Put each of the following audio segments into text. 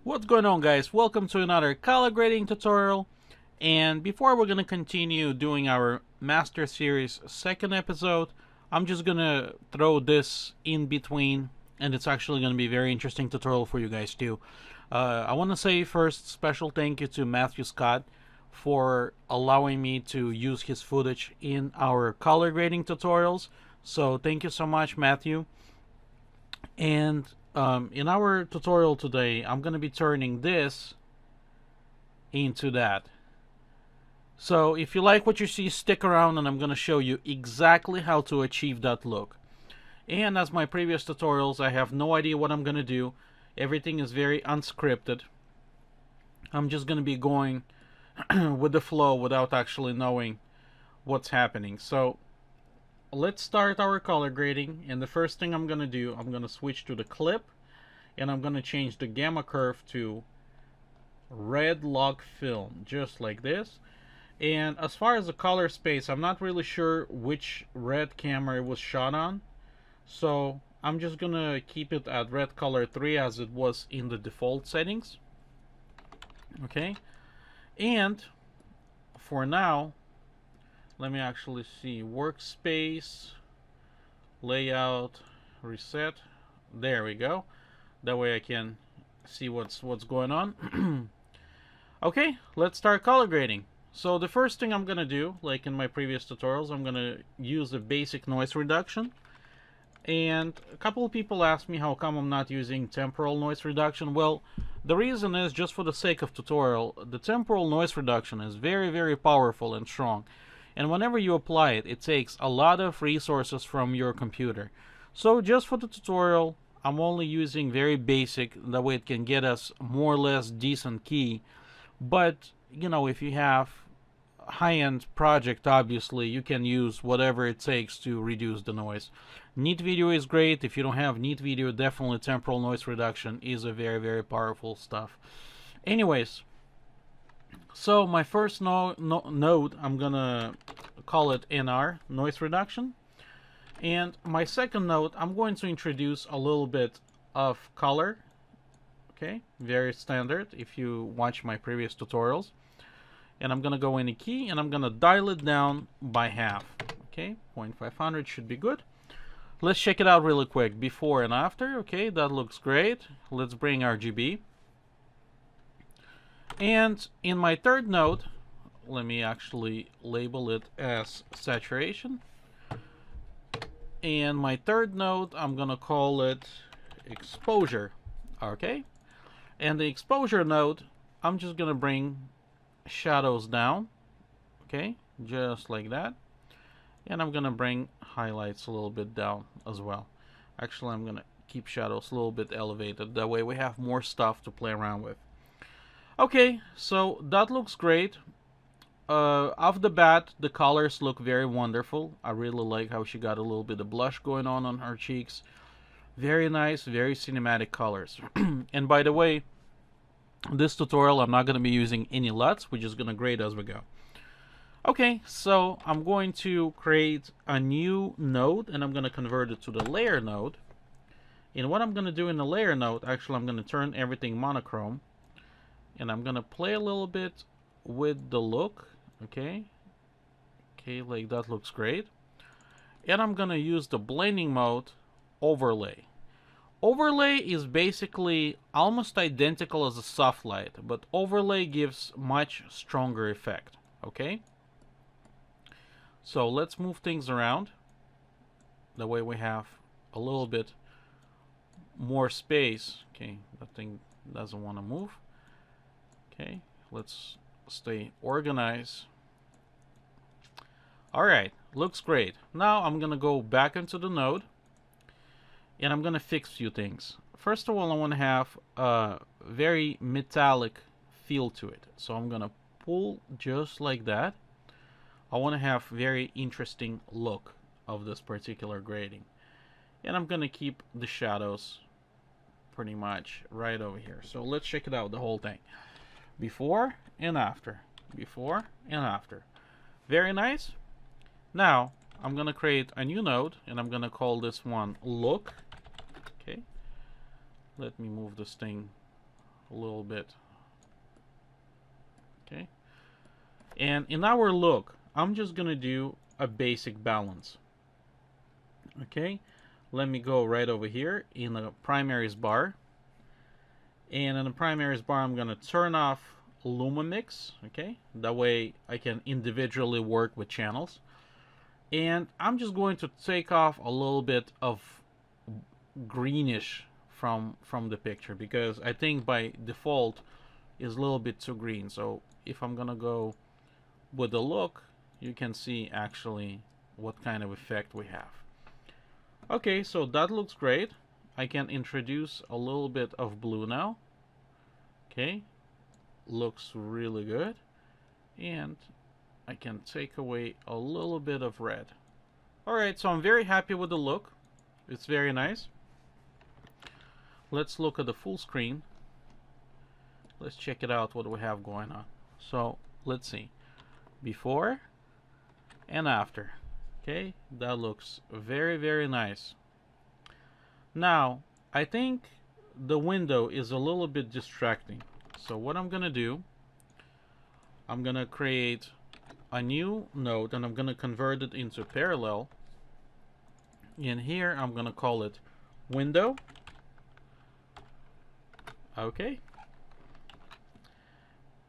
What's going on, guys? Welcome to another color grading tutorial. And before we're going to continue doing our master series second episode, I'm just going to throw this in between, and it's actually going to be a very interesting tutorial for you guys too. I want to say first special thank you to Matthew Scott for allowing me to use his footage in our color grading tutorials. So thank you so much, Matthew. And in our tutorial today, I'm going to be turning this into that. So if you like what you see, stick around and I'm going to show you exactly how to achieve that look. And as my previous tutorials, I have no idea what I'm going to do. Everything is very unscripted. I'm just going to be going with the flow without actually knowing what's happening. So let's start our color grading, and the first thing I'm going to do, I'm going to switch to the clip, and I'm going to change the gamma curve to red log film, just like this. And as far as the color space, I'm not really sure which red camera it was shot on, so I'm just going to keep it at red color 3 as it was in the default settings. Okay, and for now, let me actually see, workspace, layout, reset. There we go. That way I can see what's going on. Okay, let's start color grading. So the first thing I'm gonna do, like in my previous tutorials, I'm gonna use a basic noise reduction. And a couple of people asked me how come I'm not using temporal noise reduction. Well, the reason is, just for the sake of tutorial, the temporal noise reduction is very powerful and strong. And whenever you apply it, it takes a lot of resources from your computer. So just for the tutorial, I'm only using very basic, that way it can get us more or less decent key. But, you know, if you have high-end project, obviously, you can use whatever it takes to reduce the noise. Neat video is great. If you don't have neat video, definitely temporal noise reduction is a very powerful stuff. Anyways, so my first node, I'm gonna call it NR, noise reduction. And my second node, I'm going to introduce a little bit of color. Okay, very standard if you watch my previous tutorials. And I'm gonna go in a key and I'm gonna dial it down by half. Okay, 0.500 should be good. Let's check it out really quick, before and after. Okay, that looks great. Let's bring RGB. And in my third node, let me actually label it as saturation. And my third node, I'm gonna call it exposure. Okay, and the exposure node, I'm just gonna bring shadows down. Okay, just like that. And I'm gonna bring highlights a little bit down as well. Actually, I'm gonna keep shadows a little bit elevated, that way we have more stuff to play around with. Okay, so that looks great. Off the bat, the colors look very wonderful. I really like how she got a little bit of blush going on her cheeks. Very nice, very cinematic colors. And by the way, this tutorial, I'm not going to be using any LUTs. We're just going to grade as we go. Okay, so I'm going to create a new node, and I'm going to convert it to the layer node. And what I'm going to do in the layer node, actually, I'm going to turn everything monochrome. And I'm going to play a little bit with the look. Okay, like that looks great. And I'm going to use the blending mode, overlay. Overlay is basically almost identical as a soft light, but overlay gives much stronger effect. Okay, so let's move things around. That way we have a little bit more space. Okay, that thing doesn't want to move. Okay, let's stay organized. Alright, looks great. Now I'm gonna go back into the node and I'm gonna fix a few things. First of all, I want to have a very metallic feel to it. So I'm gonna pull just like that. I want to have very interesting look of this particular grading. And I'm gonna keep the shadows pretty much right over here. So let's check it out, the whole thing. Before and after. Before and after. Very nice. Now, I'm going to create a new node, and I'm going to call this one look. Okay. Let me move this thing a little bit. Okay. And in our look, I'm just gonna do a basic balance. Okay. Let me go right over here in the primaries bar. And in the primaries bar, I'm gonna turn off Luma Mix. Okay. That way I can individually work with channels. And I'm just going to take off a little bit of greenish from the picture, because I think by default is a little bit too green. So if I'm gonna go with the look, you can see actually what kind of effect we have. Okay, so that looks great. I can introduce a little bit of blue now. Okay, looks really good. And I can take away a little bit of red. Alright, so I'm very happy with the look. It's very nice. Let's look at the full screen. Let's check it out, what we have going on. So let's see. Before and after. Okay, that looks very, very nice. Now, I think the window is a little bit distracting. So what I'm gonna do, I'm gonna create a new node and I'm gonna convert it into parallel. In here, I'm gonna call it window. Okay.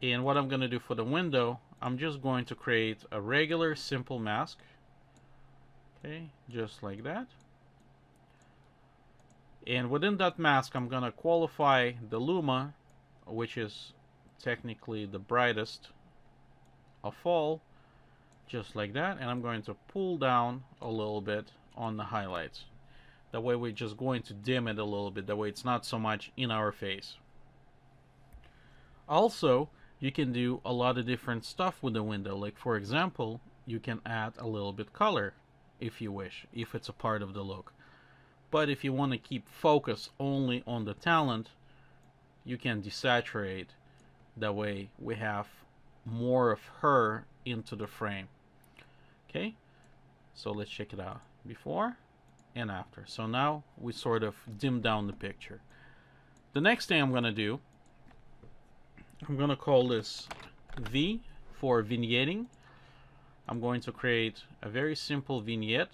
And what I'm gonna do for the window, I'm just going to create a regular simple mask. Okay, just like that. And within that mask, I'm gonna qualify the luma, which is technically the brightest of all, just like that. And I'm going to pull down a little bit on the highlights. That way we're just going to dim it a little bit. That way it's not so much in our face. Also, you can do a lot of different stuff with the window. Like for example, you can add a little bit color if you wish, if it's a part of the look. But if you want to keep focus only on the talent, you can desaturate. That way we have more of her into the frame. Okay, so let's check it out. Before and after. So now we sort of dim down the picture. The next thing I'm going to do, I'm going to call this V for vignetting. I'm going to create a very simple vignette.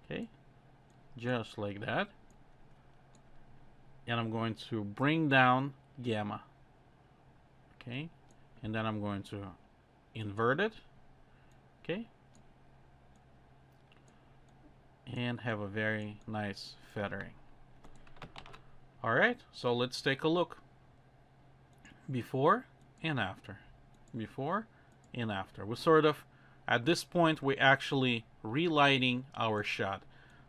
Okay, just like that. And I'm going to bring down gamma. Okay, and then I'm going to invert it. Okay, and have a very nice feathering. Alright, so let's take a look. Before and after. Before and after. We sort of, at this point, we're actually relighting our shot.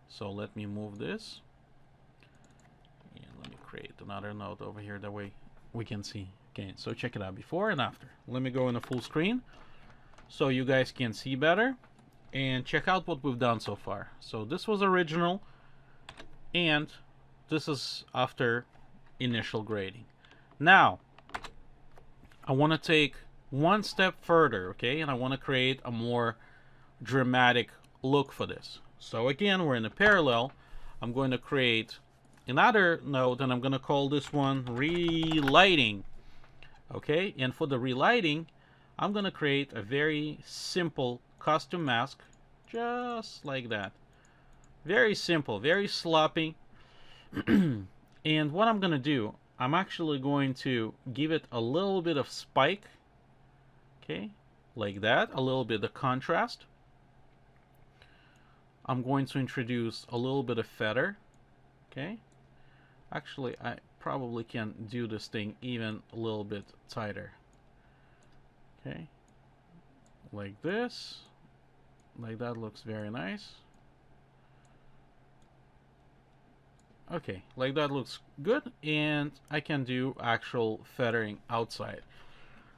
So let me move this. And let me create another node over here. That way we can see. Okay, so check it out. Before and after. Let me go in a full screen so you guys can see better. And check out what we've done so far. So this was original. And this is after initial grading. Now, I want to take one step further, okay? And I want to create a more dramatic look for this. So again, we're in a parallel. I'm going to create another node, and I'm going to call this one Relighting. Okay, and for the relighting, I'm going to create a very simple custom mask, just like that. Very simple, very sloppy. And what I'm going to do, I'm actually going to give it a little bit of spike. Okay, like that, a little bit of contrast. I'm going to introduce a little bit of feather. Okay, actually I probably can do this thing even a little bit tighter. Okay, like this, like that looks very nice. Okay, like that looks good, and I can do actual feathering outside.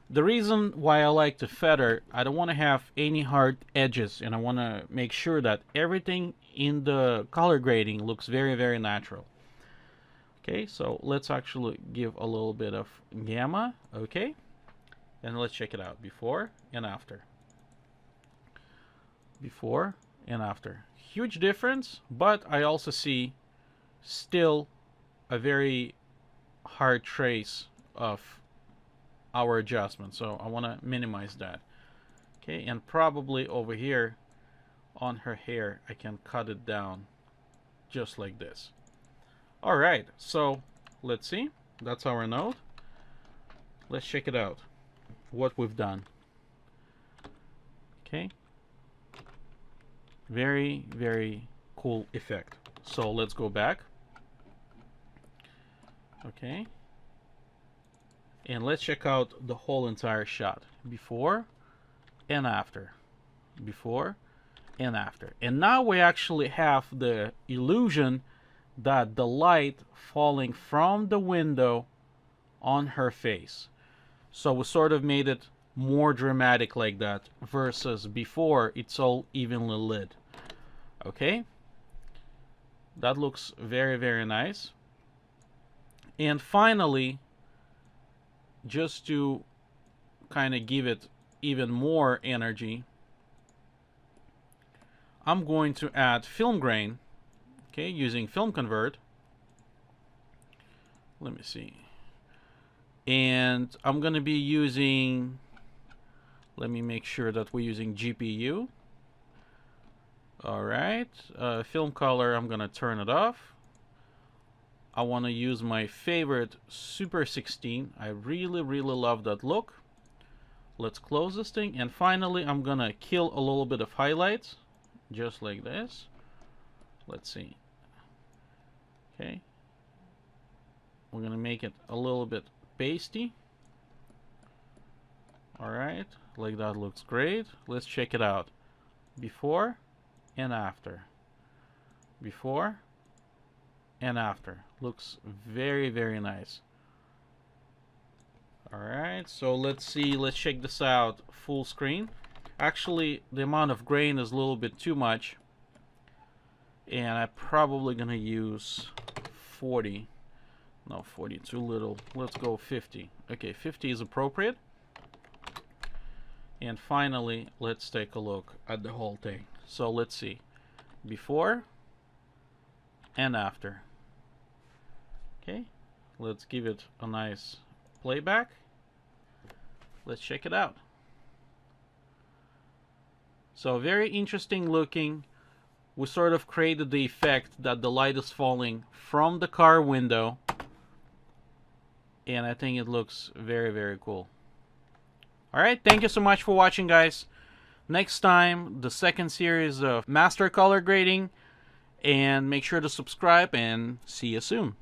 The reason why I like to feather, I don't want to have any hard edges, and I want to make sure that everything in the color grading looks very, very natural. Okay, so let's actually give a little bit of gamma, okay? And let's check it out, before and after. Before and after. Huge difference, but I also see still a very hard trace of our adjustment. So I want to minimize that. Okay, and probably over here on her hair, I can cut it down just like this. All right, so let's see. That's our node. Let's check it out, what we've done. Okay, very, very cool effect. So let's go back. Okay, and let's check out the whole entire shot, before and after, before and after. And now we actually have the illusion that the light falling from the window on her face. So we sort of made it more dramatic like that, versus before it's all evenly lit. Okay, that looks very, very nice. And finally, just to kind of give it even more energy, I'm going to add film grain, okay, using film convert. Let me see. And I'm going to be using, let me make sure that we're using GPU. All right, film color, I'm going to turn it off. I want to use my favorite Super 16. I really, really love that look. Let's close this thing. And finally, I'm going to kill a little bit of highlights, just like this. Let's see. Okay. We're going to make it a little bit pasty. All right, like that looks great. Let's check it out. Before and after. Before and after. Looks very, very nice. All right, so let's see. Let's check this out full screen. Actually, the amount of grain is a little bit too much, and I'm probably gonna use 40. No, 40 too little. Let's go 50. Okay, 50 is appropriate. And finally, let's take a look at the whole thing. So let's see. Before and after. Okay, let's give it a nice playback. Let's check it out. So very interesting looking. We sort of created the effect that the light is falling from the car window, and I think it looks very, very cool. Alright, thank you so much for watching, guys. Next time, the second series of master color grading, and make sure to subscribe, and see you soon.